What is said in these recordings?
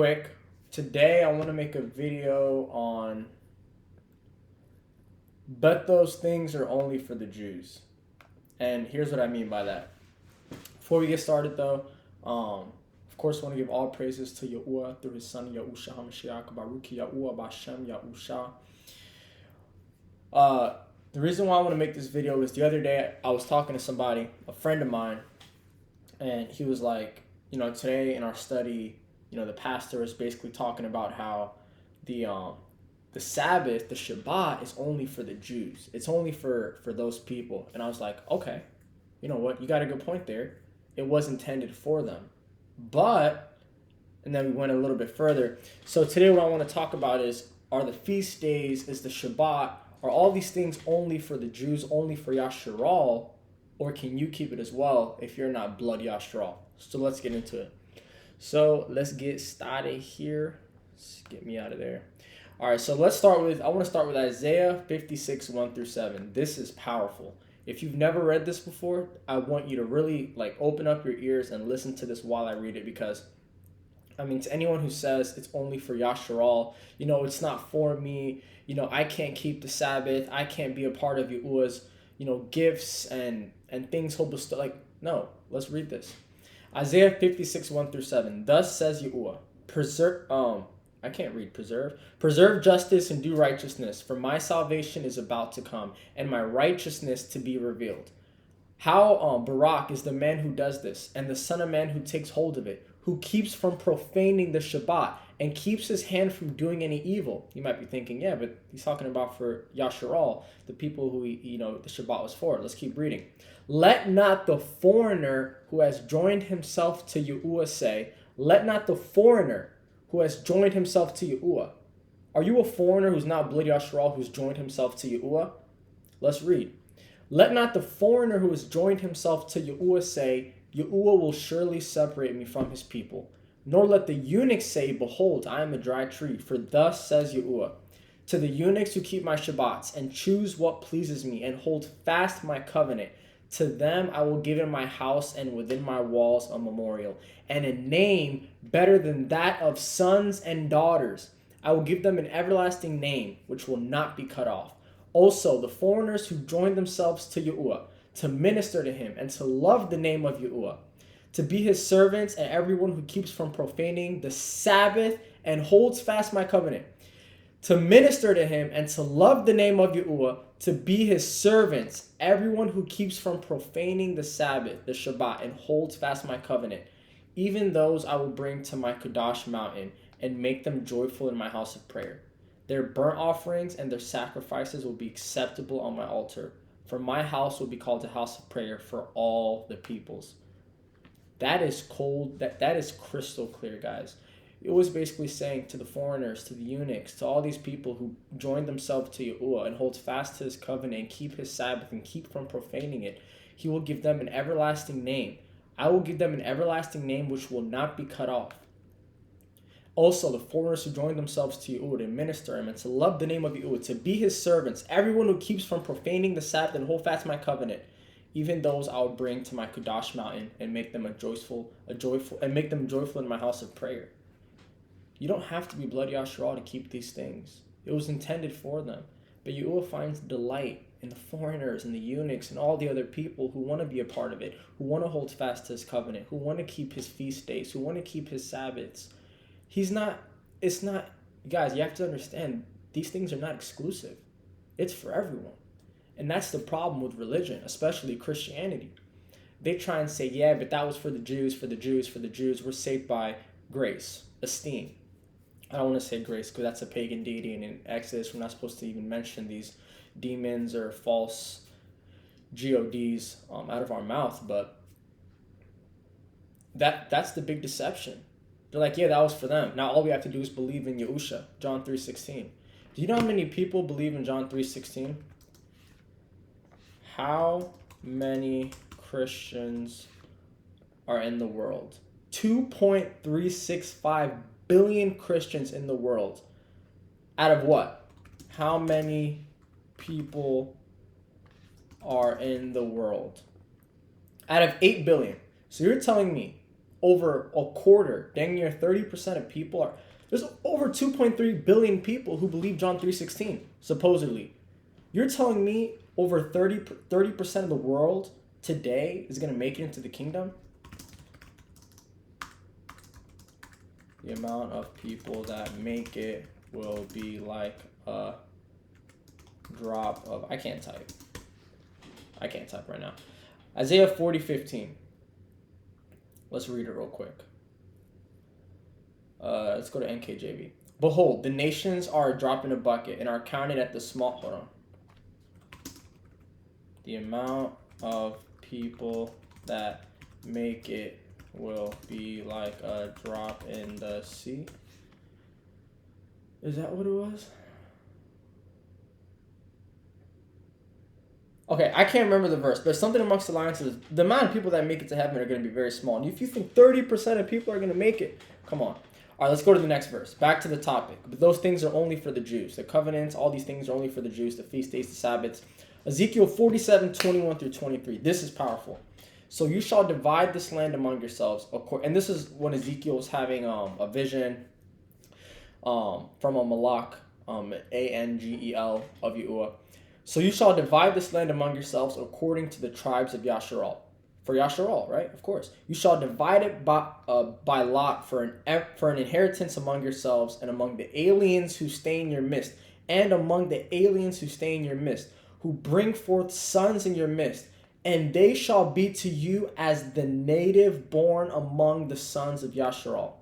Quick, today I want to make a video on but those things are only for the Jews. And here's what I mean by that. Before we get started though, of course I want to give all praises to Yahuwah through his son Yahusha HaMashiach, Baruch Yahuwah Bashem Yahusha. The reason why I want to make this video is the other day I was talking to somebody, a friend of mine, and he was like, today in our study, the pastor is basically talking about how the Sabbath, the Shabbat, is only for the Jews. It's only for those people. And I was like, okay, you know what? You got a good point there. It was intended for them. But, and then we went a little bit further. So today what I want to talk about are the feast days, is the Shabbat, are all these things only for the Jews, only for Yahshar'AL, or can you keep it as well if you're not blood Yahshar'AL? So let's get into it. So let's get started here. Let's get me out of there. All right, so I want to start with Isaiah 56, 1 through 7. This is powerful. If you've never read this before, I want you to really open up your ears and listen to this while I read it, because to anyone who says it's only for Yahshar'AL, it's not for me, I can't keep the Sabbath, I can't be a part of Yahuwah's, gifts and things he'll bestow. No, let's read this. Isaiah 56, 1 through 7. Thus says Yahuwah, preserve justice and do righteousness, for my salvation is about to come, and my righteousness to be revealed. How Barak is the man who does this, and the son of man who takes hold of it, who keeps from profaning the Shabbat, and keeps his hand from doing any evil. You might be thinking, yeah, but he's talking about for Yahshar'AL, the people who the Shabbat was for. Let's keep reading. Let not the foreigner who has joined himself to Yahuwah say, let not the foreigner who has joined himself to Yahuwah. Are you a foreigner who's not blood Yahshar'AL, who's joined himself to Yahuwah? Let's read. Let not the foreigner who has joined himself to Yahuwah say, Yahuwah will surely separate me from his people. Nor let the eunuch say, behold, I am a dry tree. For thus says Yahuwah, to the eunuchs who keep my Shabbats, and choose what pleases me, and hold fast my covenant, to them I will give in my house and within my walls a memorial, and a name better than that of sons and daughters. I will give them an everlasting name, which will not be cut off. Also, the foreigners who join themselves to Yahuwah, to minister to him, and to love the name of Yahuwah, to be his servants, and everyone who keeps from profaning the Sabbath and holds fast my covenant, to minister to him and to love the name of Yahuwah, to be his servants, everyone who keeps from profaning the Sabbath, the Shabbat, and holds fast my covenant, even those I will bring to my Kadosh mountain and make them joyful in my house of prayer. Their burnt offerings and their sacrifices will be acceptable on my altar, for my house will be called a house of prayer for all the peoples. That is cold. That is crystal clear, guys. It was basically saying to the foreigners, to the eunuchs, to all these people who joined themselves to Yahuwah and hold fast to his covenant and keep his Sabbath and keep from profaning it, he will give them an everlasting name. I will give them an everlasting name which will not be cut off. Also, the foreigners who join themselves to Yahuwah to minister him and to love the name of Yahuwah, to be his servants, everyone who keeps from profaning the Sabbath and hold fast my covenant, even those I will bring to my Kadosh mountain and make them joyful in my house of prayer. You don't have to be blood Yahshar'AL to keep these things. It was intended for them. But Yahuwah finds delight in the foreigners and the eunuchs and all the other people who want to be a part of it, who want to hold fast to his covenant, who want to keep his feast days, who want to keep his Sabbaths. Guys, you have to understand, these things are not exclusive. It's for everyone. And that's the problem with religion, especially Christianity. They try and say, yeah, but that was for the Jews, for the Jews, for the Jews. We're saved by grace, esteem. I don't want to say grace because that's a pagan deity, and in Exodus we're not supposed to even mention these demons or false gods out of our mouth, but that's the big deception. They're like, yeah, that was for them. Now all we have to do is believe in Yahusha, John 3:16. Do you know how many people believe in John 3:16? How many Christians are in the world? 2.365 billion Christians in the world. Out of what? How many people are in the world? Out of 8 billion. So you're telling me over a quarter, dang near 30% of people are. There's over 2.3 billion people who believe John 3:16, supposedly. You're telling me over 30% of the world today is going to make it into the kingdom? The amount of people that make it will be like a drop of... I can't type right now. Isaiah 40:15. Let's read it real quick. Let's go to NKJV. Behold, the nations are a drop in a bucket and are counted at the small... Hold on. The amount of people that make it will be like a drop in the sea. Is that what it was? Okay, I can't remember the verse, but something amongst the lines says the amount of people that make it to heaven are going to be very small. And if you think 30% of people are going to make it, come on. All right, let's go to the next verse. Back to the topic. But those things are only for the Jews. The covenants, all these things are only for the Jews. The feast days, the Sabbaths. Ezekiel 47:21 through 23. This is powerful. So you shall divide this land among yourselves. And this is when Ezekiel was having a vision from a malak, Angel of Yahuwah. So you shall divide this land among yourselves according to the tribes of Yahshar'AL. For Yahshar'AL, right? Of course. You shall divide it by lot for an inheritance among yourselves and among the aliens who stay in your midst, and among the aliens who stay in your midst, who bring forth sons in your midst, and they shall be to you as the native born among the sons of Yahshar'AL.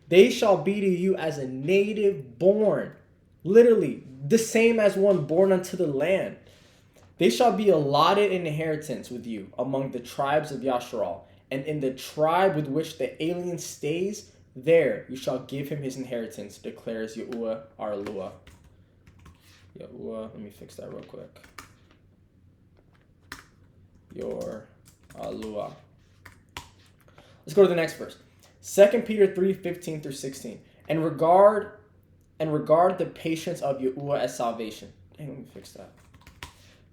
They shall be to you as a native born, literally the same as one born unto the land. They shall be allotted an inheritance with you among the tribes of Yahshar'AL, and in the tribe with which the alien stays, there you shall give him his inheritance, declares Yahuwah our Eluah. Yahuwah, let me fix that real quick. Your Eluah. Let's go to the next verse. 2 Peter 3:15 through 16. And regard the patience of Yahuwah as salvation. Dang, let me fix that.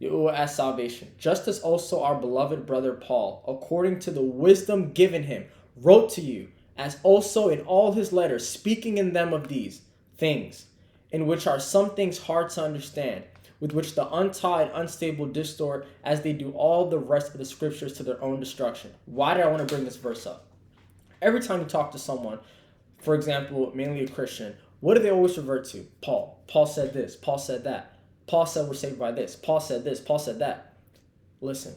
Yahuwah as salvation. Just as also our beloved brother Paul, according to the wisdom given him, wrote to you, as also in all his letters, speaking in them of these things, in which are some things hard to understand, with which the untaught and unstable distort, as they do all the rest of the scriptures to their own destruction. Why did I want to bring this verse up? Every time you talk to someone, for example, mainly a Christian, what do they always revert to? Paul. Paul said this. Paul said that. Paul said we're saved by this. Paul said this. Paul said that. Listen,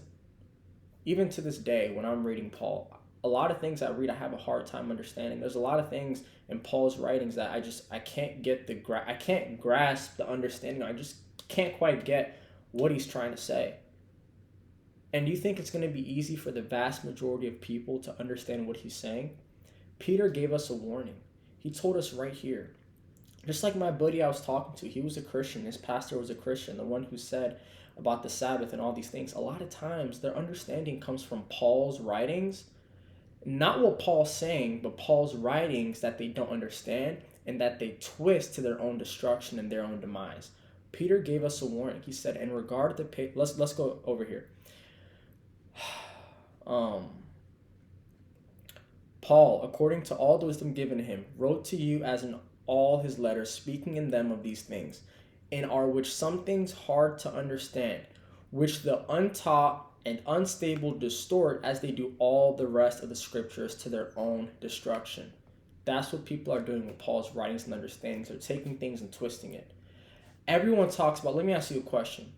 even to this day, when I'm reading Paul, a lot of things I read, I have a hard time understanding. There's a lot of things in Paul's writings that I can't get I can't grasp the understanding. I just can't quite get what he's trying to say. And do you think it's going to be easy for the vast majority of people to understand what he's saying? Peter gave us a warning. He told us right here. Just like my buddy I was talking to, he was a Christian. His pastor was a Christian, the one who said about the Sabbath and all these things. A lot of times their understanding comes from Paul's writings. Not what Paul's saying, but Paul's writings that they don't understand and that they twist to their own destruction and their own demise. Peter gave us a warning. He said, in regard to... Let's go over here. Paul, according to all the wisdom given to him, wrote to you as in all his letters, speaking in them of these things, in are which some things hard to understand, which the untaught and unstable distort, as they do all the rest of the scriptures to their own destruction. That's what people are doing with Paul's writings and understandings. They're taking things and twisting it. Everyone talks about... Let me ask you a question.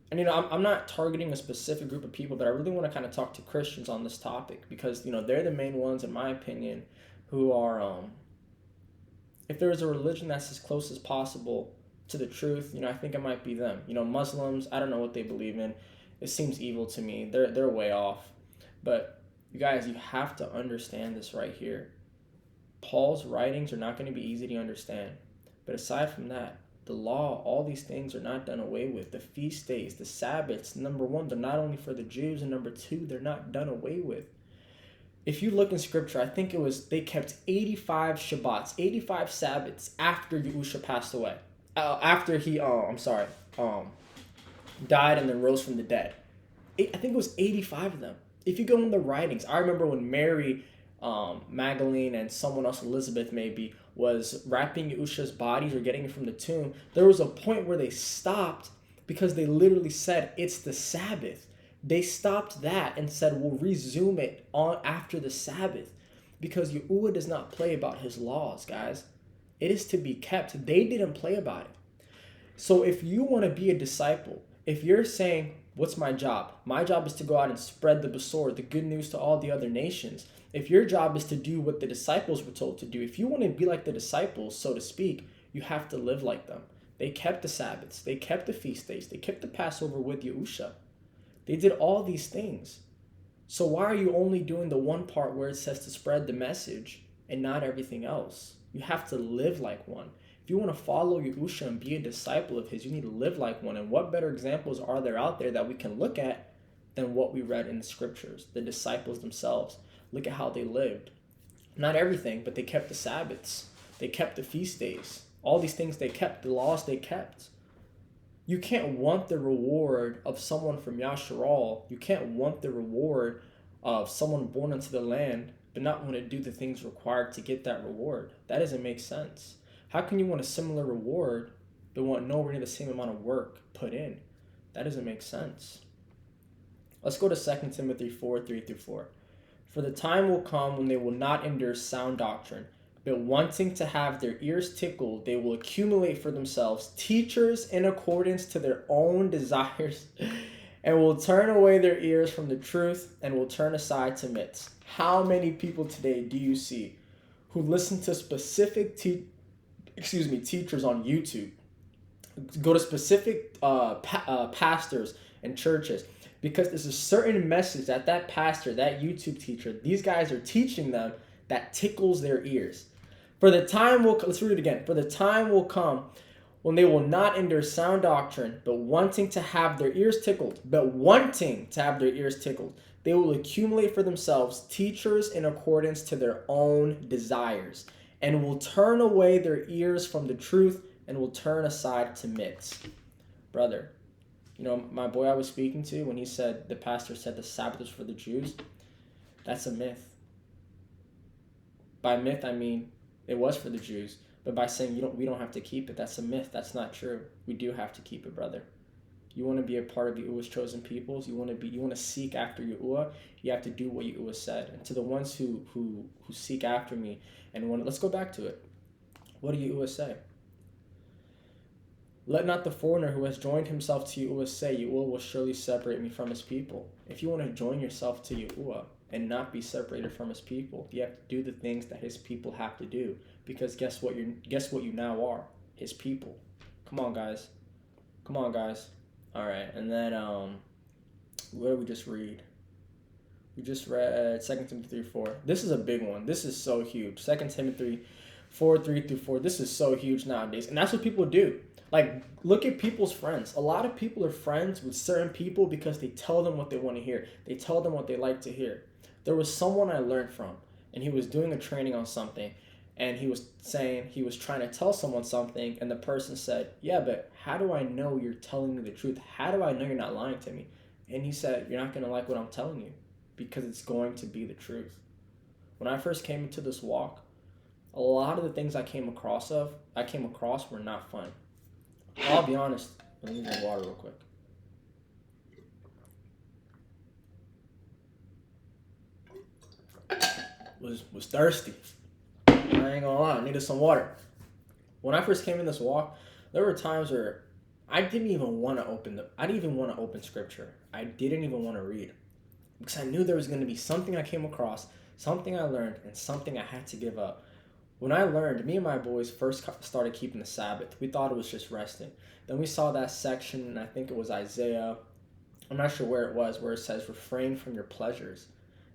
And, I'm not targeting a specific group of people, but I really want to kind of talk to Christians on this topic because, they're the main ones, in my opinion, who are... If there is a religion that's as close as possible to the truth, I think it might be them. Muslims, I don't know what they believe in. It seems evil to me. They're way off. But you guys, you have to understand this right here. Paul's writings are not going to be easy to understand. But aside from that, the law, all these things are not done away with. The feast days, the Sabbaths, number one, they're not only for the Jews, and number two, they're not done away with. If you look in scripture, I think they kept 85 Shabbats, 85 Sabbaths after Yahusha passed away. After he, died and then rose from the dead. I think it was 85 of them. If you go in the writings, I remember when Mary Magdalene and someone else, Elizabeth maybe, was wrapping Yahusha's bodies or getting it from the tomb, there was a point where they stopped because they literally said, it's the Sabbath. They stopped that and said, we'll resume it on after the Sabbath, because Yahuwah does not play about his laws, guys. It is to be kept. They didn't play about it. So if you want to be a disciple, if you're saying, what's my job? My job is to go out and spread the Besor, the good news to all the other nations. If your job is to do what the disciples were told to do, if you want to be like the disciples, so to speak, you have to live like them. They kept the Sabbaths. They kept the feast days. They kept the Passover with Yahusha. They did all these things. So why are you only doing the one part where it says to spread the message and not everything else? You have to live like one. If you want to follow Yahusha and be a disciple of his, you need to live like one. And what better examples are there out there that we can look at than what we read in the scriptures? The disciples themselves. Look at how they lived. Not everything, but they kept the Sabbaths. They kept the feast days. All these things they kept, the laws they kept. You can't want the reward of someone from Yahshar'AL. You can't want the reward of someone born into the land, but not want to do the things required to get that reward. That doesn't make sense. How can you want a similar reward, but want nowhere near the same amount of work put in? That doesn't make sense. Let's go to 2 Timothy 4, 3-4. For the time will come when they will not endure sound doctrine, but wanting to have their ears tickled, they will accumulate for themselves teachers in accordance to their own desires, and will turn away their ears from the truth and will turn aside to myths. How many people today do you see who listen to specific teachers on YouTube, go to specific pastors and churches, because there's a certain message that pastor, that YouTube teacher, these guys are teaching them that tickles their ears? For the time will, let's read it again. For the time will come when they will not endure sound doctrine, but wanting to have their ears tickled, they will accumulate for themselves teachers in accordance to their own desires, and will turn away their ears from the truth and will turn aside to myths. Brother, you know, my boy I was speaking to, when he said, the pastor said the Sabbath was for the Jews, that's a myth. By myth, I mean, it was for the Jews, but by saying we don't have to keep it, that's a myth. That's not true. We do have to keep it, brother. You want to be a part of Yahuwah's chosen peoples. You want to seek after Yahuwah. You have to do what Yahuwah said. And to the ones who seek after me, and let's go back to it. What did Yahuwah say? Let not the foreigner who has joined himself to Yahuwah say, Yahuwah will surely separate me from his people. If you want to join yourself to Yahuwah and not be separated from his people, you have to do the things that his people have to do. Because guess what you now are? His people. Come on, guys. All right, and then what did we just read? We just read 2 Timothy 3:4. This is a big one. This is so huge. 2 Timothy 4, 3-4. This is so huge nowadays, and that's what people do. Like, look at people's friends. A lot of people are friends with certain people because they tell them what they want to hear. They tell them what they like to hear. There was someone I learned from, and he was doing a training on something, and he was saying he was trying to tell someone something, and the person said, yeah, but how do I know you're telling me the truth? How do I know you're not lying to me? And he said, you're not going to like what I'm telling you because it's going to be the truth. When I first came into this walk, a lot of the things I came across were not fun. I'll be honest. Let me drink water real quick. Was thirsty. I ain't gonna lie, I needed some water. When I first came in this walk, there were times where I didn't even want to open scripture. I didn't even want to read. Because I knew there was going to be something I came across, something I learned, and something I had to give up. When I learned, me and my boys first started keeping the Sabbath, we thought it was just resting. Then we saw that section, and I think it was Isaiah, I'm not sure where it was, where it says, refrain from your pleasures.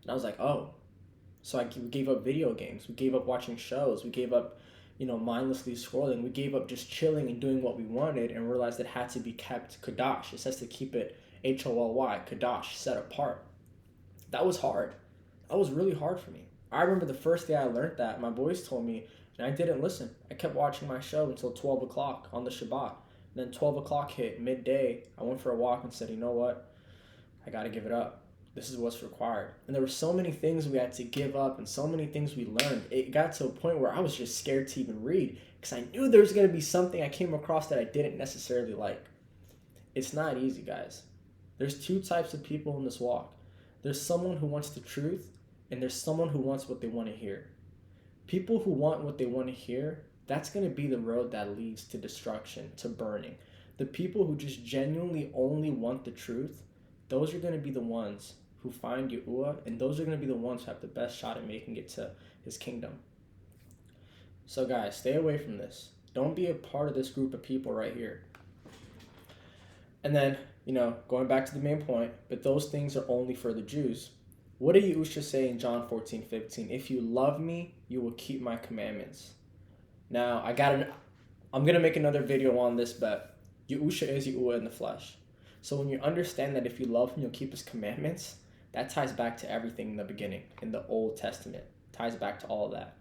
And I was like, oh. So we gave up video games. We gave up watching shows. We gave up, mindlessly scrolling. We gave up just chilling and doing what we wanted and realized it had to be kept Kadash. It says to keep it Holy, Kadash, set apart. That was hard. That was really hard for me. I remember the first day I learned that, my boys told me, and I didn't listen. I kept watching my show until 12 o'clock on the Shabbat. And then 12 o'clock hit, midday. I went for a walk and said, you know what? I got to give it up. this is what's required. And there were so many things we had to give up and so many things we learned. It got to a point where I was just scared to even read because I knew there was going to be something I came across that I didn't necessarily like. It's not easy, guys. There's two types of people in this walk. There's someone who wants the truth, and there's someone who wants what they want to hear. People who want what they want to hear, that's going to be the road that leads to destruction, to burning. The people who just genuinely only want the truth, those are going to be the ones who find Yahuwah, and those are going to be the ones who have the best shot at making it to his kingdom. So guys, stay away from this. Don't be a part of this group of people right here. And then, going back to the main point, but those things are only for the Jews. What did Yahusha say in John 14:15? If you love me, you will keep my commandments. Now, I'm going to make another video on this, but Yahusha is Yahuwah in the flesh. So when you understand that if you love him, you'll keep his commandments, that ties back to everything in the beginning, in the Old Testament. Ties back to all of that.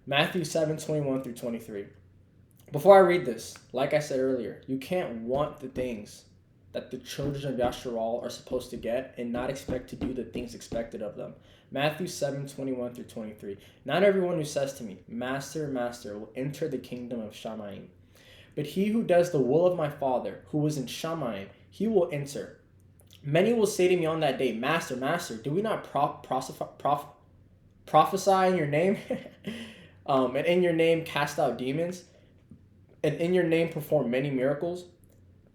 Matthew 7:21-23. Before I read this, like I said earlier, you can't want the things that the children of Yahshar'AL are supposed to get and not expect to do the things expected of them. Matthew 7:21-23. Not everyone who says to me, Master, Master, will enter the kingdom of Shamayim. But he who does the will of my Father, who is in Shamayim, he will enter. Many will say to me on that day, Master, Master, do we not prophesy in your name? And in your name cast out demons? And in your name perform many miracles?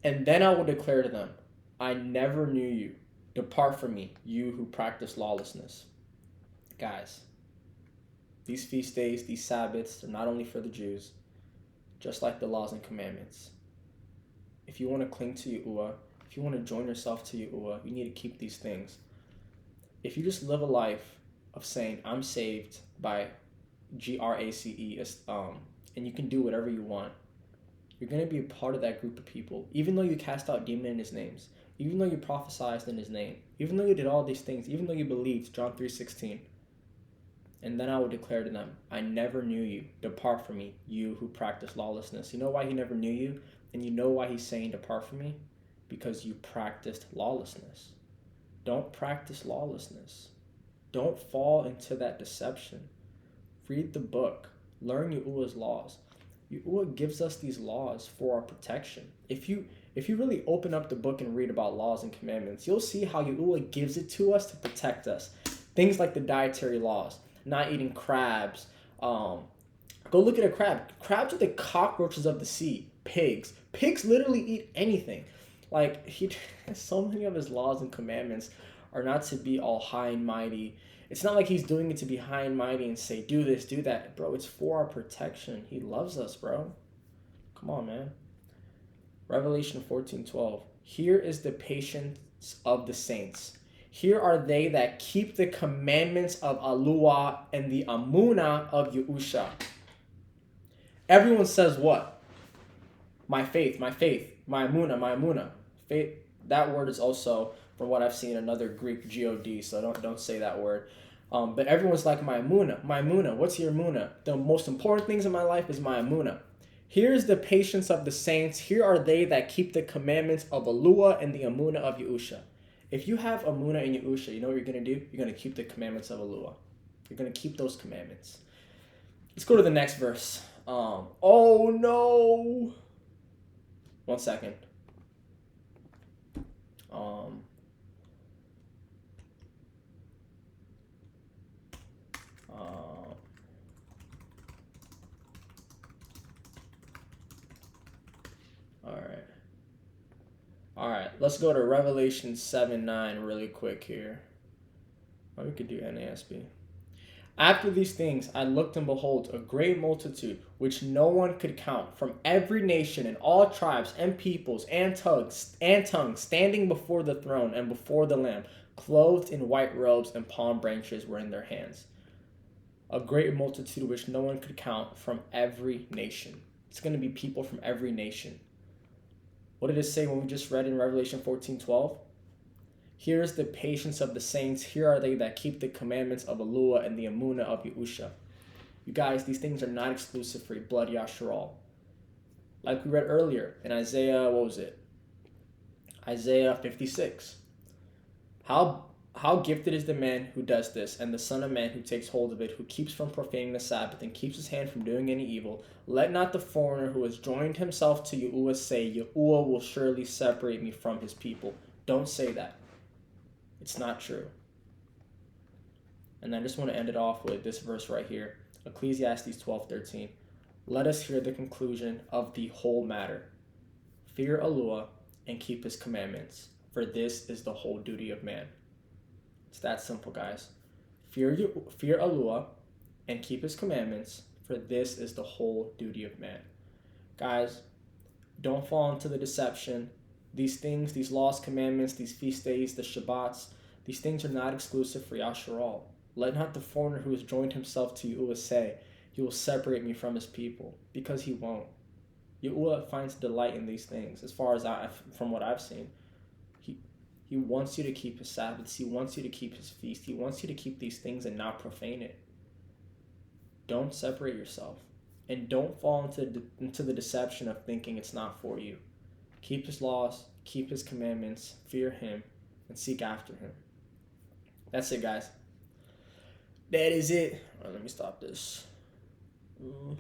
And then I will declare to them, I never knew you. Depart from me, you who practice lawlessness. Guys, these feast days, these Sabbaths, are not only for the Jews, just like the laws and commandments. If you want to cling to Yahuwah, if you want to join yourself to Yahuwah, you need to keep these things. If you just live a life of saying, I'm saved by GRACE, and you can do whatever you want, you're going to be a part of that group of people. Even though you cast out demons in his names, even though you prophesied in his name, even though you did all these things, even though you believed, John 3:16. And then I will declare to them, I never knew you. Depart from me, you who practice lawlessness. You know why he never knew you? And you know why he's saying depart from me? Because you practiced lawlessness. Don't practice lawlessness. Don't fall into that deception. Read the book. Learn Yahuwah's laws. Yahuwah gives us these laws for our protection. If you really open up the book and read about laws and commandments, you'll see how Yahuwah gives it to us to protect us. Things like the dietary laws, not eating crabs. Go look at a crab. Crabs are the cockroaches of the sea. Pigs. Pigs literally eat anything. Like, so many of his laws and commandments are not to be all high and mighty. It's not like he's doing it to be high and mighty and say, do this, do that. Bro, it's for our protection. He loves us, bro. Come on, man. Revelation 14:12. Here is the patience of the saints. Here are they that keep the commandments of Aluah and the Amunah of Yahusha. Everyone says what? My faith, my faith. My Amunah, my Amunah. Faith, that word is also, from what I've seen, another Greek God, so don't say that word. But everyone's like, my Amunah. What's your Amunah? The most important things in my life is my Amunah. Here's the patience of the saints. Here are they that keep the commandments of Aluah and the Amunah of Yahusha. If you have Amunah in Yahusha, you know what you're going to do? You're going to keep the commandments of Aluah. You're going to keep those commandments. Let's go to the next verse. Oh no! 1 second. All right. Let's go to Revelation 7:9 really quick here. Or we could do NASB. After these things, I looked and behold a great multitude, which no one could count, from every nation and all tribes and peoples and tongues, standing before the throne and before the Lamb, clothed in white robes, and palm branches were in their hands. A great multitude which no one could count, from every nation. It's going to be people from every nation. What did it say when we just read in Revelation 14:12? Here is the patience of the saints. Here are they that keep the commandments of Aluah and the Amunah of Yahusha. You guys, these things are not exclusive for blood Yahshar'AL. Like we read earlier in Isaiah, Isaiah 56. How gifted is the man who does this, and the Son of Man who takes hold of it, who keeps from profaning the Sabbath, and keeps his hand from doing any evil. Let not the foreigner who has joined himself to Yahuwah say, Yahuwah will surely separate me from his people. Don't say that. It's not true. And I just want to end it off with this verse right here. Ecclesiastes 12:13. Let us hear the conclusion of the whole matter. Fear Allah and keep his commandments, for this is the whole duty of man. It's that simple, guys. Fear Allah and keep his commandments, for this is the whole duty of man. Guys, don't fall into the deception. These things, these laws, commandments, these feast days, the Shabbats, these things are not exclusive for Yahshar'AL. Let not the foreigner who has joined himself to Yahuwah say, he will separate me from his people, because he won't. Yahuwah finds delight in these things, as far as from what I've seen. He wants you to keep his Sabbaths. He wants you to keep his feast. He wants you to keep these things and not profane it. Don't separate yourself. And don't fall into the deception of thinking it's not for you. Keep his laws, keep his commandments, fear him, and seek after him. That's it, guys. That is it. All right, let me stop this.